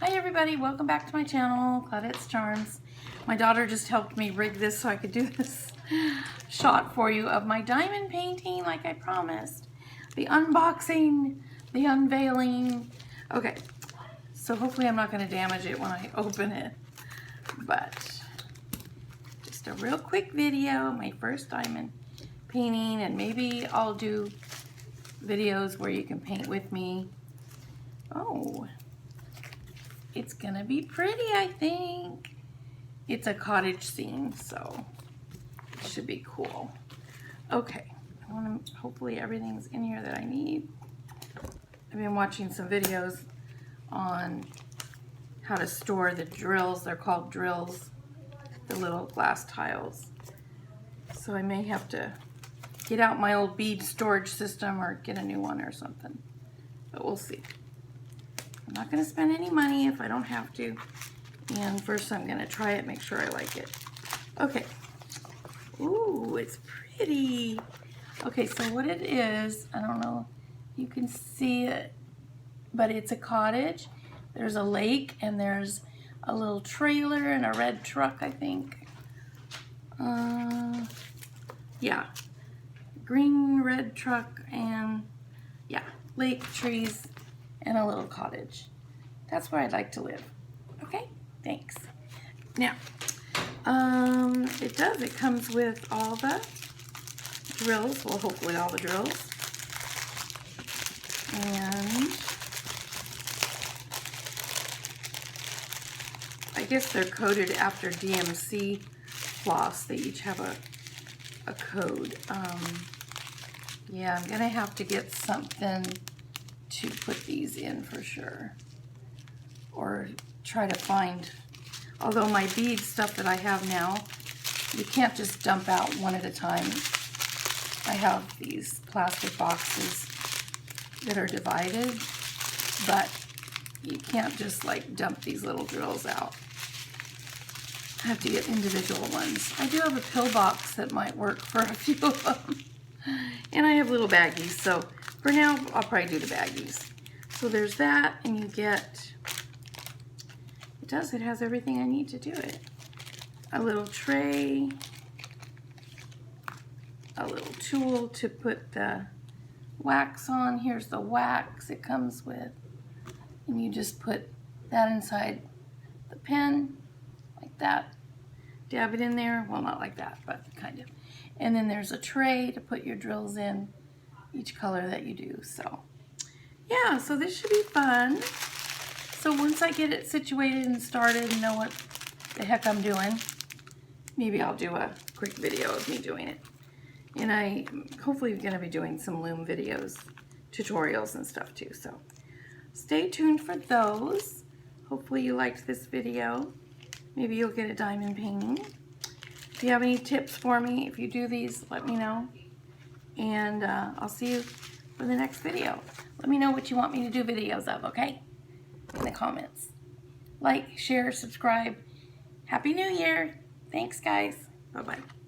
Hi everybody, welcome back to my channel, Cottage Charms. My daughter just helped me rig this so I could do this shot for you of my diamond painting like I promised. The unboxing, the unveiling. Okay, so hopefully I'm not going to damage it when I open it, but just a real quick video, my first diamond painting, and maybe I'll do videos where you can paint with me. Oh, it's gonna be pretty, I think. It's a cottage scene, so it should be cool. Okay, hopefully everything's in here that I need. I've been watching some videos on how to store the drills. They're called drills, the little glass tiles. So I may have to get out my old bead storage system or get a new one or something, but we'll see. I'm not going to spend any money if I don't have to. And first I'm going to try it, make sure I like it. Okay. Ooh, it's pretty. Okay, so what it is, I don't know if you can see it, but it's a cottage. There's a lake and there's a little trailer and a red truck, I think. Yeah. Green, red truck, and yeah, lake, trees, and a little cottage. That's where I'd like to live. Okay, thanks. Now, it comes with all the drills, well, hopefully all the drills. And I guess they're coded after DMC floss. They each have a code. Yeah, I'm gonna have to get something to put these in for sure, or try to find, although my bead stuff that I have now, you can't just dump out one at a time. I have these plastic boxes that are divided, but you can't just like dump these little drills out. I have to get individual ones. I do have a pill box that might work for a few of them. And I have little baggies, so for now I'll probably do the baggies. So there's that, and you get, it has everything I need to do it. A little tray, a little tool to put the wax on. Here's the wax it comes with. And you just put that inside the pen, like that. Dab it in there. Well, not like that, but kind of. And then there's a tray to put your drills in, each color that you do. So yeah, so this should be fun. So once I get it situated and started and know what the heck I'm doing, maybe I'll do a quick video of me doing it. And I hopefully going to be doing some loom videos, tutorials and stuff too. So stay tuned for those. Hopefully you liked this video. Maybe you'll get a diamond painting. If you have any tips for me, if you do these, let me know. And I'll see you for the next video. Let me know what you want me to do videos of, okay? In the comments. Like, share, subscribe. Happy New Year. Thanks, guys. Bye-bye.